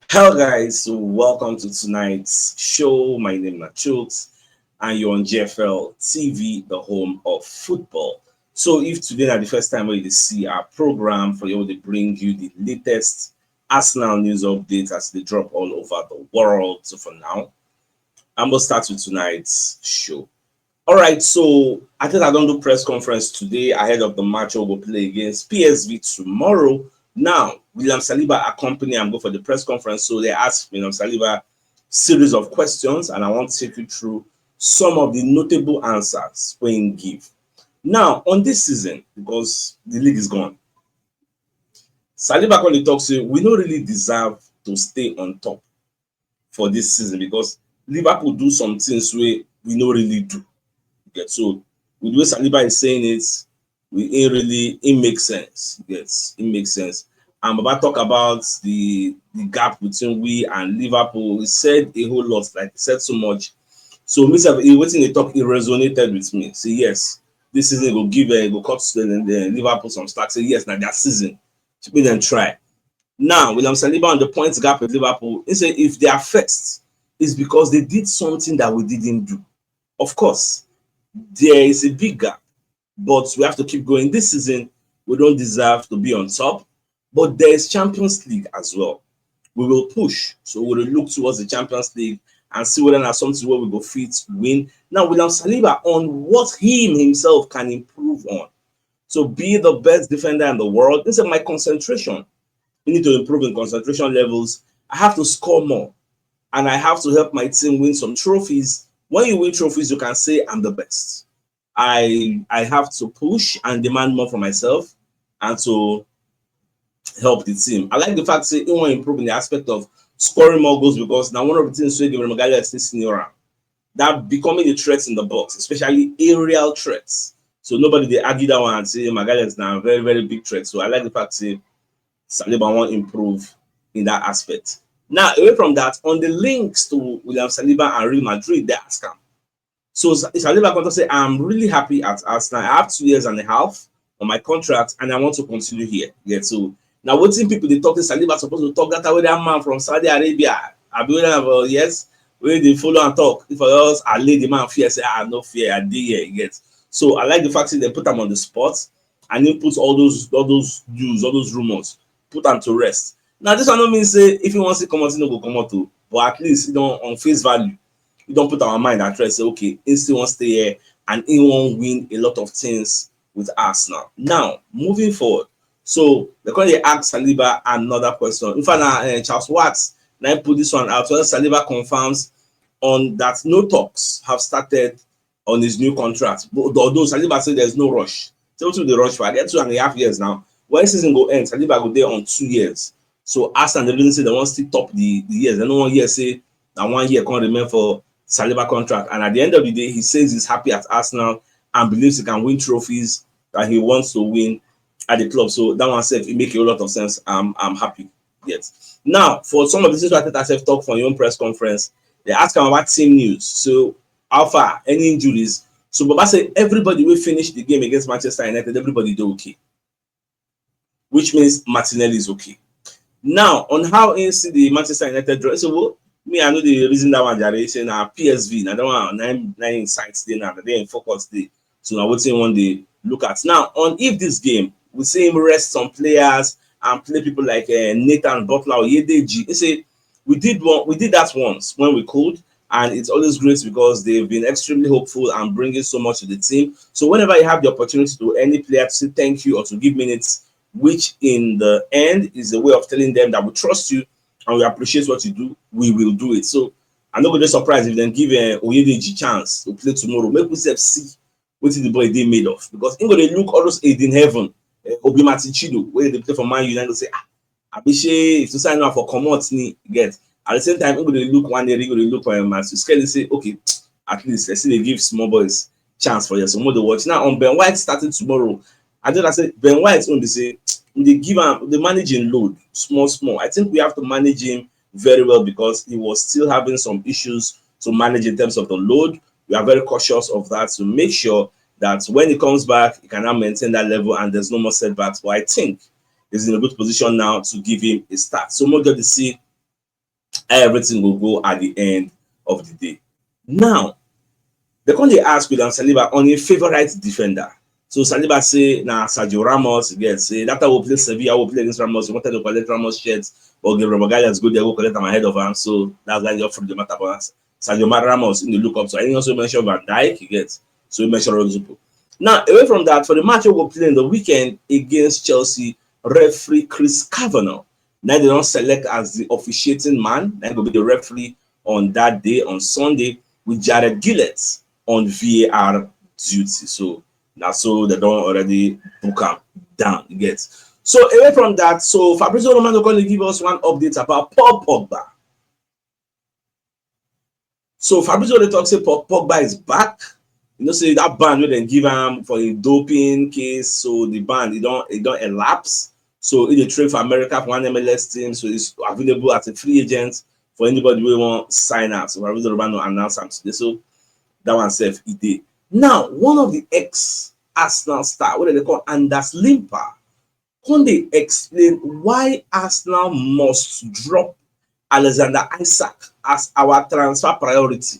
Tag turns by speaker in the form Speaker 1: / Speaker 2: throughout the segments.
Speaker 1: Hello guys, so welcome to tonight's show. My name is CHUKS and you're on GFL TV, the home of football. So if today is the first time where you see our program for you to bring you the latest Arsenal news updates as they drop all over the world. So for now, I'm gonna start with tonight's show. All right, so I think I don't do press conference today ahead of the match we'll play against PSV tomorrow. Now, William Saliba accompany and go for the press conference. So they asked William Saliba series of questions, and I want to take you through some of the notable answers Wayne give. Now, on this season, because the league is gone, Saliba when he talks to we don't really deserve to stay on top for this season because Liverpool do some things we don't really do. Get so with the way Saliba is saying it, it makes sense. Yes, it makes sense. I'm about to talk about the gap between we and Liverpool. He said a whole lot, like he said so much. So myself, waiting they talk, it resonated with me. Say yes, this season will give go cut to the Liverpool some slack. Say yes, now their season. To make them try. Now, William Saliba on the points gap with Liverpool, he said if they are first, it's because they did something that we didn't do. Of course, there is a big gap, but we have to keep going. This season, we don't deserve to be on top, but there is Champions League as well. We will push, so we will look towards the Champions League and see whether there's something where we go fit win. Now, William Saliba on what he himself can improve on. So, be the best defender in the world. Instead of my concentration, we need to improve in concentration levels. I have to score more, and I have to help my team win some trophies. When you win trophies, you can say I'm the best. I have to push and demand more for myself and to help the team. I like the fact that he want to improve in the aspect of scoring more goals because now one of the things we give Magalia is senior that becoming a threat in the box, especially aerial threats. So nobody they argue that one and say Magalia is now a very very big threat. So I like the fact that Saliba want to improve in that aspect. Now away from that, on the links to William Saliba and Real Madrid, they ask him. So Saliba going to say, I'm really happy at Arsenal. I have 2 years and a half on my contract, and I want to continue here. Yeah. So now, what people they talk to Saliba supposed to talk that way that man from Saudi Arabia. I be waiting yes, where they follow and talk. If I else I lay the man fear, say no fear, I did here. Yes. So I like the fact that they put them on the spot and then put all those news, all those rumors, put them to rest. Now this one don't mean say if you want to come out, you no go come out to, but at least you don't on face value. We don't put our mind at rest. Say, okay, he still wants to stay here and he won't win a lot of things with Arsenal. Now, moving forward. So, they're going to ask Saliba another question. In fact, Charles Watts now put this one out. When Saliba confirms on that no talks have started on his new contract. But although Saliba said there's no rush. So, to the rush for I get 2.5 years now. When season go end, Saliba go there on 2 years. So, Arsenal, they didn't say they want to still top the years. They don't want year say that 1 year can't remain for Saliba contract, and at the end of the day, he says he's happy at Arsenal and believes he can win trophies that he wants to win at the club. So that one said it makes a lot of sense. I'm happy. Yes. Now, for some of the things I think talk for your own press conference, they ask him about team news. So how far, any injuries? So Baba said everybody will finish the game against Manchester United, everybody do okay. Which means Martinelli is okay. Now, on how he see the Manchester United draw, so well, me, I know the reason that one they are saying PSV. Now that one nine sites there now, they in focus day. So now what one they look at now on if this game we see him rest some players and play people like Nathan Butler or Yedeji. They say we did that once when we could, and it's always great because they've been extremely hopeful and bringing so much to the team. So whenever you have the opportunity to any player to say thank you or to give minutes, which in the end is a way of telling them that we trust you and we appreciate what you do, we will do it. So I'm not going to be surprised if they give Oyedeji chance to play tomorrow. Make we see what the boy they made of. Because in going to look all those aid in heaven, Obi Matichido, where they play for Man United, say, Abishe, if you sign up for commodity, get. At the same time, I'm going to look one day, they're going to look for a match. So scared say, okay, at least let's see they give small boys chance for you. So more to watch. Now on Ben White starting tomorrow. I say Ben White only say they give him the managing load small. I think we have to manage him very well because he was still having some issues to manage in terms of the load. We are very cautious of that to make sure that when he comes back, he can now maintain that level and there's no more setbacks. But I think he's in a good position now to give him a start. So more good to see Everything will go at the end of the day. Now, they come dey ask William Saliba on a favorite defender. So Saliba say na Sergio Ramos. Get say that time we play Sevilla, we play against Ramos. We wanted to collect Ramos shirts, but Gabriel Magalhaes go there, go collect them ahead of him. So that's why they offered the matter. But Sergio Ramos in the look up. So I also mentioned Van Dijk. He gets so we mentioned Rodrigo. Now away from that, for the match we will play in the weekend against Chelsea, referee Chris Kavanagh. Now they don't select as the officiating man. That will be the referee on that day on Sunday with Jared Gillett on VAR duty. So that's so they don't already book him down. You get. So away from that, so Fabrizio Romano going to give us one update about Paul Pogba. So Fabrizio they talk say Pogba is back. You know, say that ban where they give him for a doping case. So the ban it don't elapse. So it a trade for America for one MLS team. So it's available as a free agent for anybody who want sign out. So Fabrizio Romano announced him today. So that one self it did. Now, one of the ex-Arsenal star, what they call Anders Limper, can they explain why Arsenal must drop Alexander Isak as our transfer priority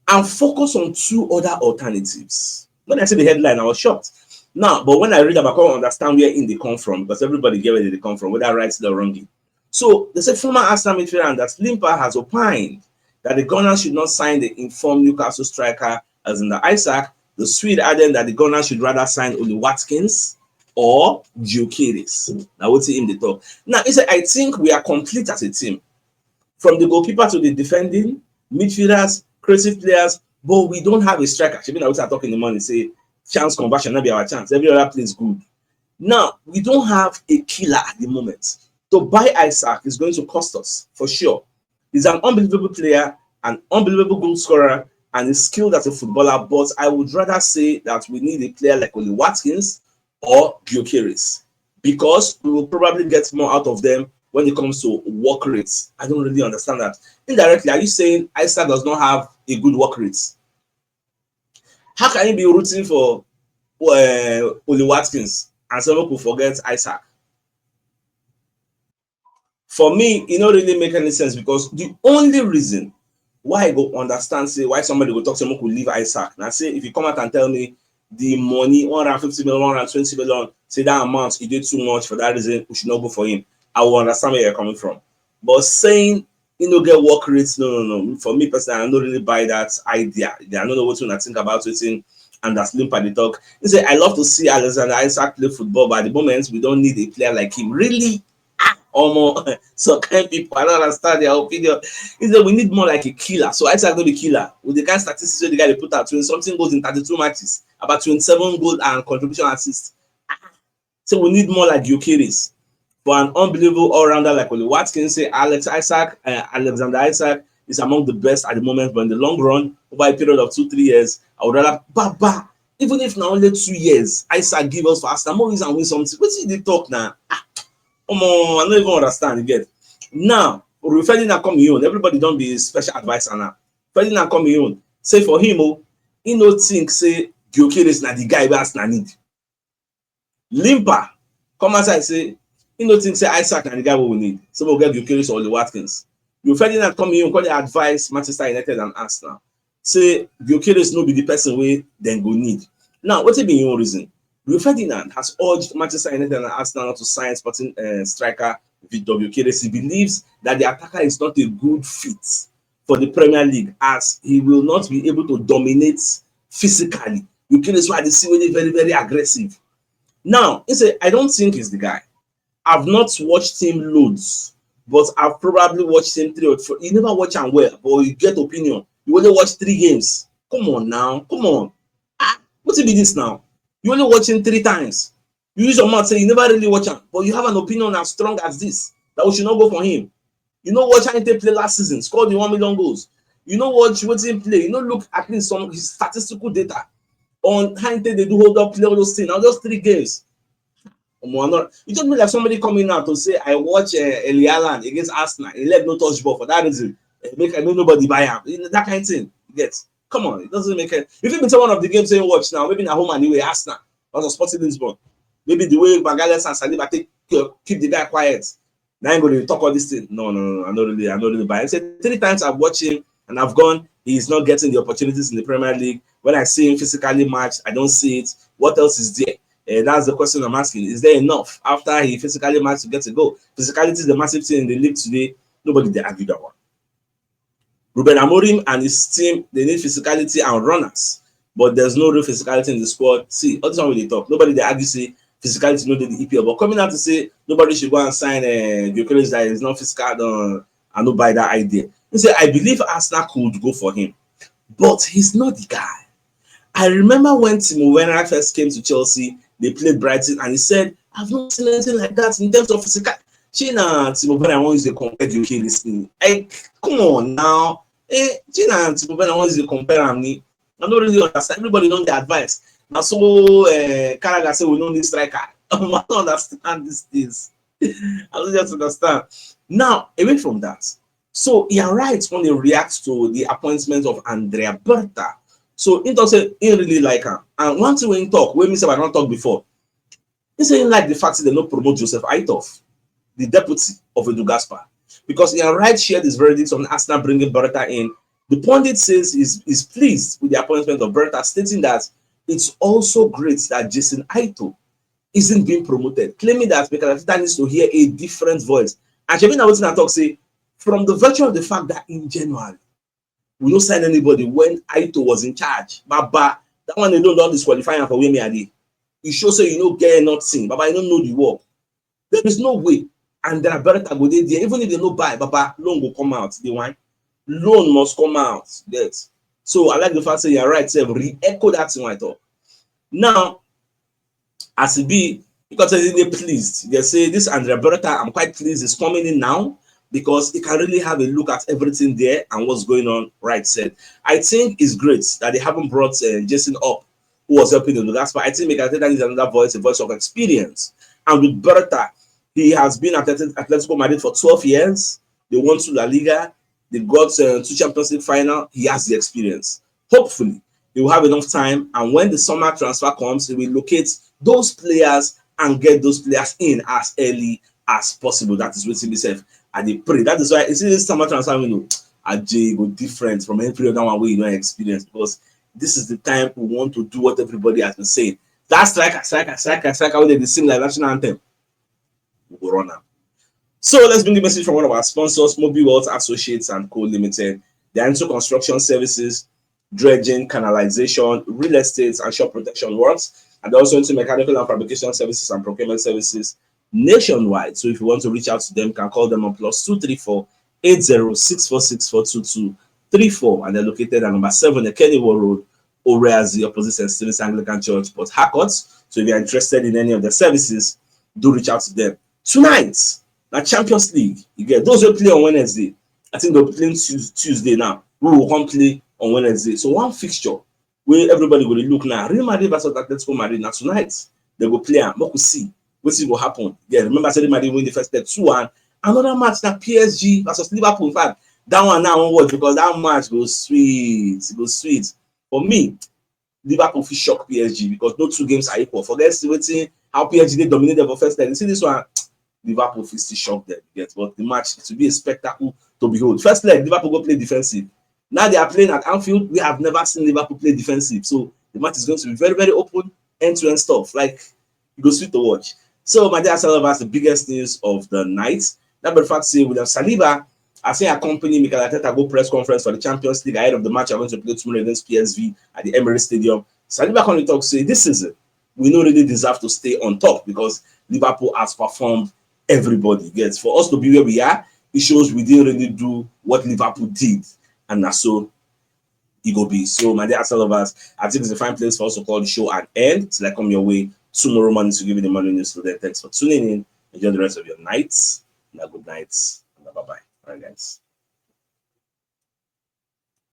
Speaker 1: and focus on two other alternatives? When I see the headline, I was shocked. Now, but when I read about, I can't understand where in they come from, because everybody get where they come from, whether right or wrongly. So they said former Arsenal midfielder Anders Limper has opined that the Gunners should not sign the informed Newcastle striker Alexander Isak. The Swede added that the Gunners should rather sign Oli Watkins or Gyökeres. Now, what's him the talk? Now, he said, I think we are complete as a team. From the goalkeeper to the defending, midfielders, creative players, but we don't have a striker. She mean, I was talking in the morning, say, chance conversion, not be our chance. Every other play is good. Now, we don't have a killer at the moment. To buy Isak is going to cost us, for sure. He's an unbelievable player, an unbelievable goal scorer, and is skilled as a footballer, but I would rather say that we need a player like Oli Watkins or Gyökeres, because we will probably get more out of them when it comes to work rates. I don't really understand that. Indirectly, are you saying Isak does not have a good work rate? How can you be rooting for Oli Watkins and someone could forget Isak? For me, it don't really make any sense, because the only reason why I go understand say why somebody go talk someone could leave Isak. Now say if you come out and tell me the money 150 million, 120 million, say that amount he did too much for that reason, we should not go for him. I will understand where you're coming from. But saying you know get work rates, no. For me personally, I don't really buy that idea. I don't know what I think about it. And that's Limper the talk. He said, I love to see Alexander Isak play football, but at the moment we don't need a player like him. Really? So kind people, I don't understand their opinion. He said we need more like a killer. So Isak not be killer. With the kind of statistics the guy they put out, 20 something goals in 32 matches, about 27 goals and contribution assists. So we need more like Gyökeres. For an unbelievable all-rounder like Oli Watkins, say Alexander Isak is among the best at the moment, but in the long run, over a period of 2-3 years, I would rather even if now only 2 years, Isak give us for Arsenal more reason win something. What did they talk now? I don't even understand. You get now. Ferdinand coming on, everybody don't be special advisor now. Ferdinand coming on, say for him, he no think say Gyökeres na the guy we Arsenal need. Limper come outside say he no think say Isak na the guy we need. So we'll get Gyökeres or Oli Watkins. Ferdinand coming on, call the advice Manchester United and Arsenal. Say Gyökeres no be the person we then go need. Now, what's be your reason? Ferdinand has urged Manchester United and Arsenal not to sign sporting striker Victor Gyökeres. He believes that the attacker is not a good fit for the Premier League, as he will not be able to dominate physically. Gyökeres why they see really very, very aggressive. Now, he said, I don't think he's the guy. I've not watched him loads, but I've probably watched him 3 or 4. You never watch him well, but you get opinion. You only watch 3 games. Come on now. Come on. What's it be this now? You only watch him 3 times. You use your mouth say you never really watch him, but you have an opinion as strong as this that we should not go for him. You know watch how he play last season, scored the 1 million goals. You know watch him play. You know look at least some his statistical data on how they do hold up, play all those things. Now just 3 games. You just mean like somebody coming out to say I watch Eli Allen against Arsenal. He left no touch ball for that reason. Make nobody buy him. That kind of thing. You get. Come on, it doesn't make it. If you been to one of the games saying watch now, maybe at home anyway, Arsenal, or Sporting Lisbon, maybe the way Magalhaes and Saliba keep the guy quiet. Now I'm going to talk all this thing. No, no, no, I'm not really buying. I said 3 times I've watched him and I've gone. He's not getting the opportunities in the Premier League. When I see him physically matched, I don't see it. What else is there? That's the question I'm asking. Is there enough after he physically matched to get a goal? Physicality is the massive thing in the league today. Nobody they argue that one. Ruben Amorim and his team, they need physicality and runners, but there's no real physicality in the squad. See, all this one when they talk, nobody they argue say physicality no dey the EPL, but coming out to say nobody should go and sign Gyökeres that is not physical, I no buy that idea. He say I believe Arsenal could go for him, but he's not the guy. I remember when Timo Werner first came to Chelsea, they played Brighton, and he said, I've not seen anything like that in terms of physical. China Timo Werner wants to compare Gyökeres. Come on now. China and Timo Werner wants to compare him. I don't really understand. Everybody knows the advice. Now, so Carragher say we don't need striker. I don't understand these things. I don't just understand. Now, away from that, so he writes when he reacts to the appointment of Andrea Berta. So he doesn't really like her. And one thing when he talk, when me say I don't talk before, he saying like the fact that they don't promote Joseph Aitov, the deputy of Edu Gaspar, because Ian Wright shared his verdict on Arsenal bringing Berta in. The pundit says he's pleased with the appointment of Berta, stating that it's also great that Jason Aito isn't being promoted, claiming that because that needs to hear a different voice. And Shevina was in talk say, from the virtue of the fact that in January, we don't sign anybody when Aito was in charge. Baba, that one they don't disqualify him for where me are they. You show say you know get nothing, Baba, you don't know the work. There is no way. And there are better go there. Even if they no buy, Baba, loan will come out. The one loan must come out. Yes. So I like the fact that you're right. Say re-echo that thing I thought. Now, as it be, because they're pleased. They say this Andrea Berta, I'm quite pleased, is coming in now because he can really have a look at everything there and what's going on. Right said. I think it's great that they haven't brought Jason up, who was helping them do that. But I think Mikel needs another voice, a voice of experience. And with Berta, he has been at Atletico Madrid for 12 years. They won to La Liga. They got to Champions League final. He has the experience. Hopefully, he will have enough time. And when the summer transfer comes, he will locate those players and get those players in as early as possible. That is what he said. And they pray. That is why you see this summer transfer window. Ajay go different from every other one where you don't experience, because this is the time we want to do what everybody has been saying. That striker, with the same like national anthem. We'll run now. So let's bring the message from one of our sponsors, Mobile Wealth Associates and Co. Limited. They are into construction services, dredging, canalization, real estate, and shop protection works. And they're also into mechanical and fabrication services and procurement services nationwide. So if you want to reach out to them, you can call them on +234 8064642234. And they're located at number 7, the Kennywood Road, Oreazi, opposite St. Stephen's Anglican Church, Port Harcourt. So if you're interested in any of the services, do reach out to them. Tonight, the Champions League, you get those who play on Wednesday. I think they'll play Tuesday now. We will come play on Wednesday. So one fixture where everybody will look now. Real Madrid versus Atletico Madrid. Now tonight, they will play and we will see what will happen. Yeah, remember I said Real Madrid win the first leg 2-1. Another match that PSG versus Liverpool. In fact, that one now won't watch because that match goes sweet. It goes sweet. For me, Liverpool will shock PSG because no two games are equal. Forget waiting how PSG they dominated for first leg. You see this one, Liverpool will still shock them. Yes, but the match to be a spectacle to behold. First leg, Liverpool go play defensive. Now they are playing at Anfield. We have never seen Liverpool play defensive. So the match is going to be very, very open, end-to-end stuff. Like, it goes sweet to watch. So, my dear Saliba, the biggest news of the night. That but fact say William Saliba, I think accompany Mikel Arteta go press conference for the Champions League ahead of the match I'm going to play tomorrow against PSV at the Emirates Stadium. Saliba can talk say this season we don't really deserve to stay on top because Liverpool has performed everybody. Yes, for us to be where we are, it shows we didn't really do what Liverpool did, and that's so it go be. So, my dear Arsenal-lovers, I think it's a fine place for us to call the show and end till I come your way tomorrow morning to give you the morning news today. Thanks for tuning in. Enjoy the rest of your nights. And a good night. And bye bye. All right, guys.